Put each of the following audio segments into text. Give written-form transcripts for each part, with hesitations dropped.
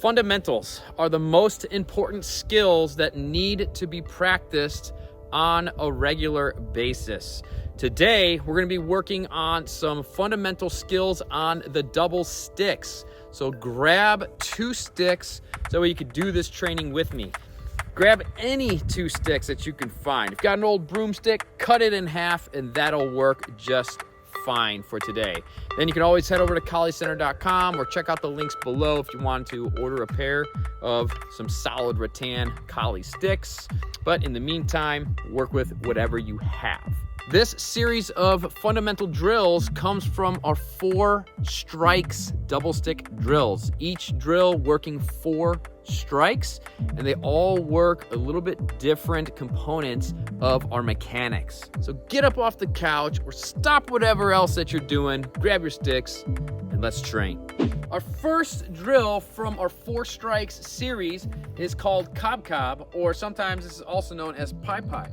Fundamentals are the most important skills that need to be practiced on a regular basis. Today, we're going to be working on some fundamental skills on the double sticks. So grab 2 sticks so you can do this training with me. Grab any 2 sticks that you can find. If you've got an old broomstick, cut it in half and that'll work just fine for today. Then you can always head over to colliecenter.com or check out the links below if you want to order a pair of some solid rattan collie sticks. But in the meantime, work with whatever you have. This series of fundamental drills comes from our 4 strikes double stick drills. Each drill working 4 strikes, and they all work a little bit different components of our mechanics. So get up off the couch or stop whatever else that you're doing, grab your sticks, and let's train. Our first drill from our 4 strikes series is called cob cob, or sometimes this is also known as pie pie.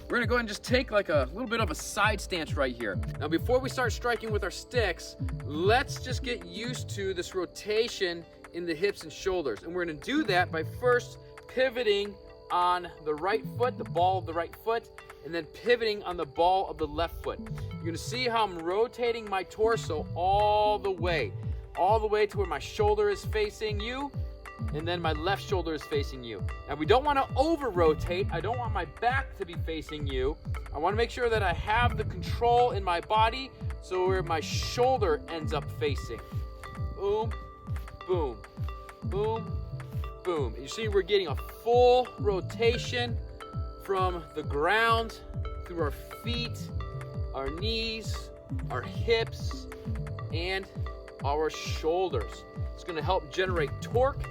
We're gonna go ahead and just take like a little bit of a side stance right here. Now before we start striking with our sticks, let's just get used to this rotation in the hips and shoulders. And we're gonna do that by first pivoting on the right foot, the ball of the right foot, and then pivoting on the ball of the left foot. You're gonna see how I'm rotating my torso all the way to where my shoulder is facing you, and then my left shoulder is facing you. Now we don't want to over rotate. I don't want my back to be facing you. I want to make sure that I have the control in my body so where my shoulder ends up facing. Boom, boom, boom, boom. And you see we're getting a full rotation from the ground through our feet, our knees, our hips, and our shoulders. It's going to help generate torque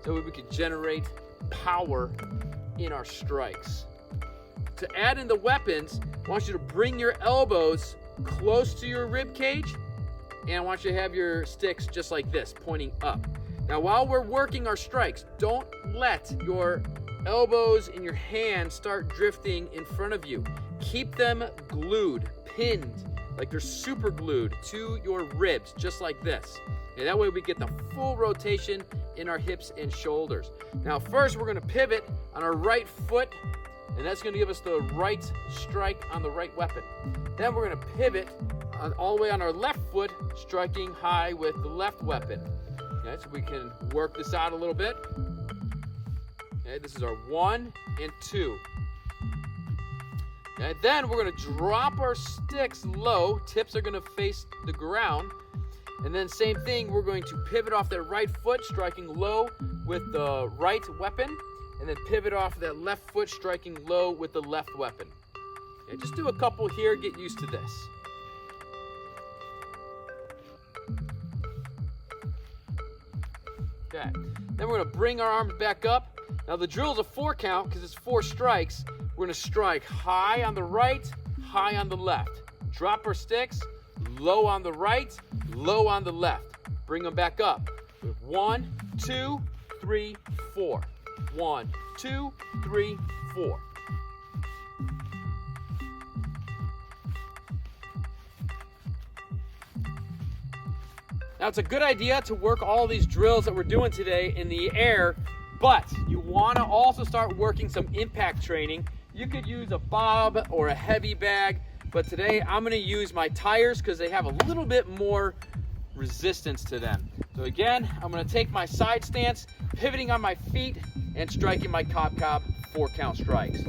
so we can generate power in our strikes. To add in the weapons, I want you to bring your elbows close to your rib cage, and I want you to have your sticks just like this, pointing up. Now while we're working our strikes, don't let your elbows and your hands start drifting in front of you. Keep them glued, pinned, like they're super glued to your ribs, just like this. And that way we get the full rotation in our hips and shoulders. Now first we're gonna pivot on our right foot, and that's gonna give us the right strike on the right weapon. Then we're gonna pivot all the way on our left foot, striking high with the left weapon. Okay, so we can work this out a little bit. Okay, this is our 1 and 2. Okay, then we're gonna drop our sticks low, tips are gonna face the ground. And then same thing, we're going to pivot off that right foot, striking low with the right weapon, and then pivot off that left foot, striking low with the left weapon. Okay, just do a couple here, get used to this. Okay, then we're gonna bring our arms back up. Now the drill is a 4 count because it's 4 strikes. We're gonna strike high on the right, high on the left. Drop our sticks, low on the right, low on the left. Bring them back up. 1, 2, 3, 4. 1, 2, 3, 4. Now it's a good idea to work all these drills that we're doing today in the air, but you want to also start working some impact training. You could use a bob or a heavy bag, but today I'm going to use my tires because they have a little bit more resistance to them. So again, I'm going to take my side stance, pivoting on my feet, and striking my cob cob 4 count strikes.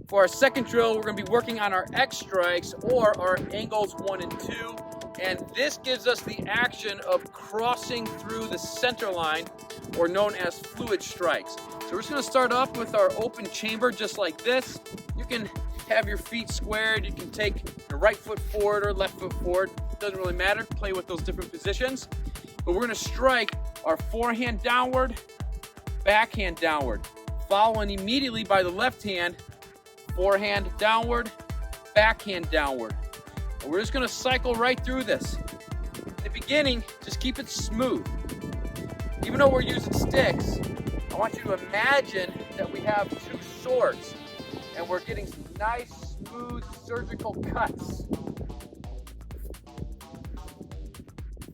For our second drill, we're going to be working on our X strikes, or our angles 1 and 2. And this gives us the action of crossing through the center line, or known as fluid strikes. So we're just going to start off with our open chamber just like this. You can have your feet squared. You can take your right foot forward or left foot forward. Doesn't really matter. Play with those different positions. But we're going to strike our forehand downward, backhand downward, following immediately by the left hand, forehand downward, backhand downward. And we're just going to cycle right through this. In the beginning, just keep it smooth. Even though we're using sticks, I want you to imagine that we have two swords and we're getting some nice, smooth surgical cuts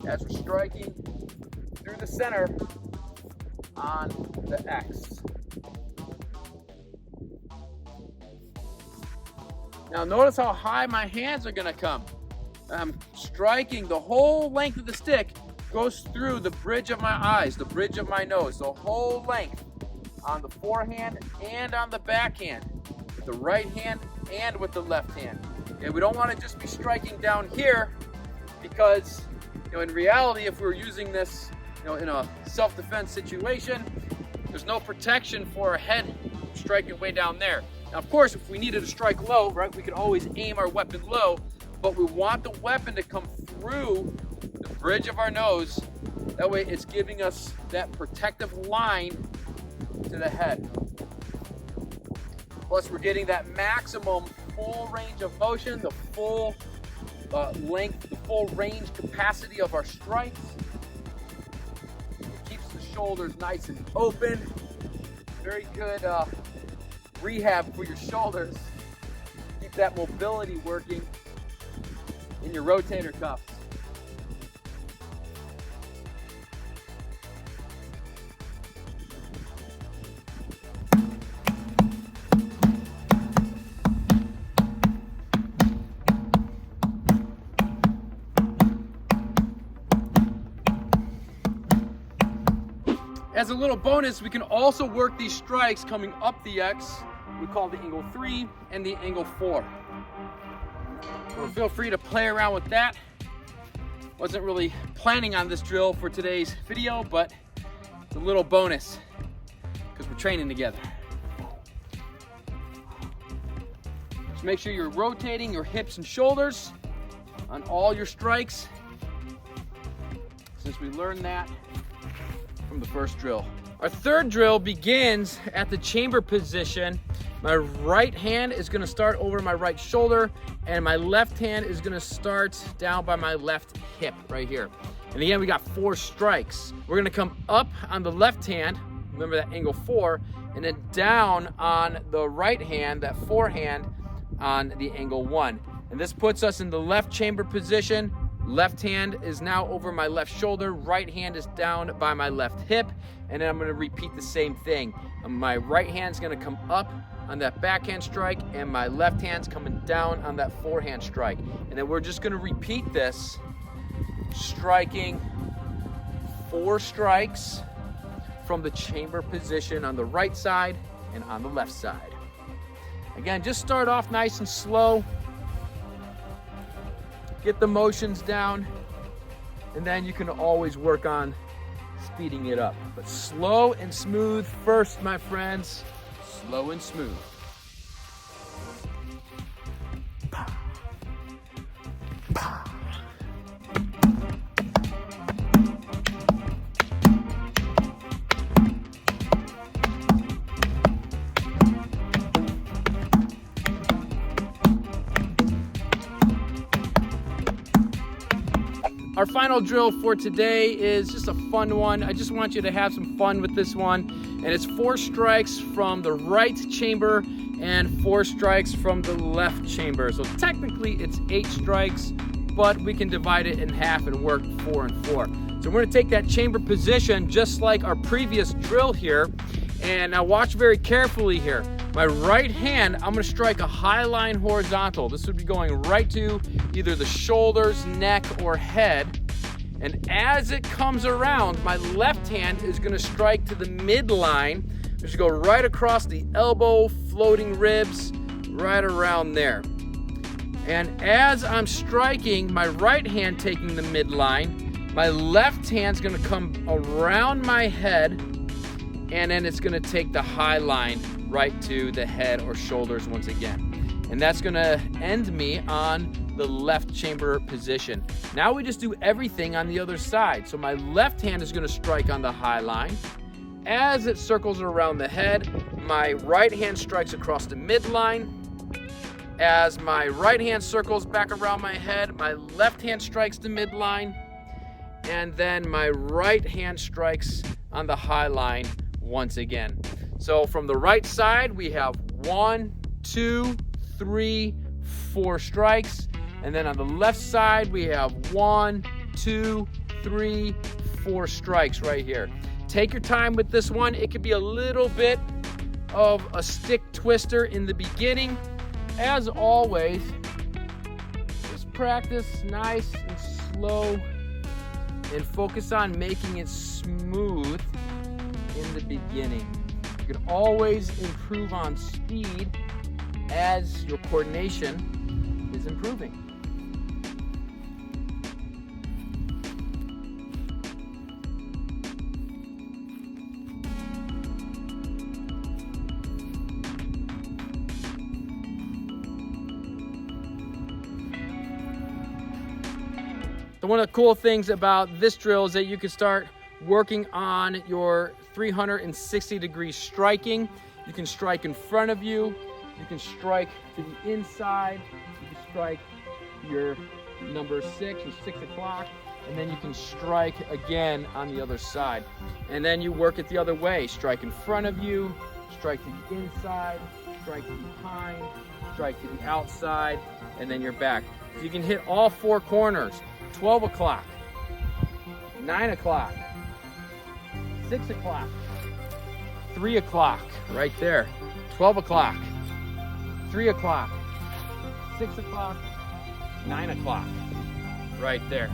as we're striking through the center on the X. Now notice how high my hands are gonna come. I'm striking the whole length of the stick, goes through the bridge of my eyes, the bridge of my nose, the whole length on the forehand and on the backhand, with the right hand and with the left hand. And we don't want to just be striking down here because, in reality, if we were using this, in a self-defense situation, there's no protection for our head striking way down there. Now, of course, if we needed to strike low, right, we could always aim our weapon low, but we want the weapon to come through the bridge of our nose. That way it's giving us that protective line to the head. Plus we're getting that maximum full range of motion, the full length, the full range capacity of our strikes. It keeps the shoulders nice and open. Very good rehab for your shoulders. Keep that mobility working in your rotator cuffs. As a little bonus, we can also work these strikes coming up the X. We call the angle 3 and the angle 4. So feel free to play around with that. Wasn't really planning on this drill for today's video, but it's a little bonus because we're training together. Just make sure you're rotating your hips and shoulders on all your strikes, since we learned that from the first drill. Our third drill begins at the chamber position. My right hand is gonna start over my right shoulder, and my left hand is gonna start down by my left hip right here. And again, we got 4 strikes. We're gonna come up on the left hand, remember that angle 4, and then down on the right hand, that forehand, on the angle 1. And this puts us in the left chamber position. Left hand is now over my left shoulder, right hand is down by my left hip, and then I'm gonna repeat the same thing. My right hand's gonna come up on that backhand strike, and my left hand's coming down on that forehand strike. And then we're just gonna repeat this, striking 4 strikes from the chamber position on the right side and on the left side. Again, just start off nice and slow. Get the motions down, and then you can always work on speeding it up. But slow and smooth first, my friends. Slow and smooth. Our final drill for today is just a fun one. I just want you to have some fun with this one. And it's 4 strikes from the right chamber and 4 strikes from the left chamber. So technically it's 8 strikes, but we can divide it in half and work 4 and 4. So we're gonna take that chamber position just like our previous drill here. And now watch very carefully here. My right hand, I'm gonna strike a high line horizontal. This would be going right to either the shoulders, neck, or head. And as it comes around, my left hand is gonna strike to the midline, which go right across the elbow, floating ribs, right around there. And as I'm striking, my right hand taking the midline, my left hand's gonna come around my head, and then it's gonna take the high line right to the head or shoulders once again. And that's gonna end me on the left chamber position. Now we just do everything on the other side. So my left hand is gonna strike on the high line. As it circles around the head, my right hand strikes across the midline. As my right hand circles back around my head, my left hand strikes the midline. And then my right hand strikes on the high line once again. So from the right side, we have 1, 2, 3, 4 strikes. And then on the left side, we have 1, 2, 3, 4 strikes right here. Take your time with this one. It could be a little bit of a stick twister in the beginning. As always, just practice nice and slow and focus on making it smooth in the beginning. You can always improve on speed as your coordination is improving. So one of the cool things about this drill is that you can start working on your 360-degree striking. You can strike in front of you, you can strike to the inside, you can strike your number 6 or 6 o'clock, and then you can strike again on the other side. And then you work it the other way. Strike in front of you, strike to the inside, strike to behind, strike to the outside, and then you're back. So you can hit all 4 corners. 12 o'clock, 9 o'clock, 6 o'clock, 3 o'clock, right there, 12 o'clock, 3 o'clock, 6 o'clock, 9 o'clock, right there.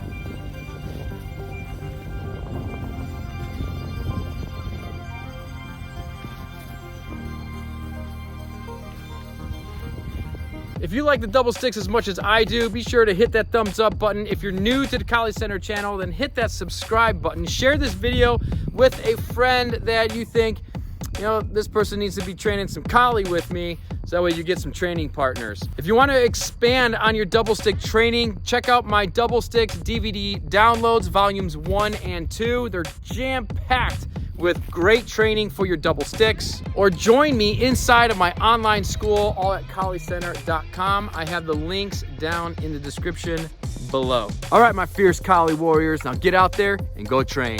If you like the double sticks as much as I do, be sure to hit that thumbs up button. If you're new to the Kali Center channel, then hit that subscribe button. Share this video with a friend that you think, you know, this person needs to be training some Kali with me, so that way you get some training partners. If you want to expand on your double stick training, check out my double sticks DVD downloads, volumes 1 and 2. They're jam-packed with great training for your double sticks. Or join me inside of my online school, all at KaliCenter.com. I have the links down in the description below. All right, my fierce Kali warriors, now get out there and go train.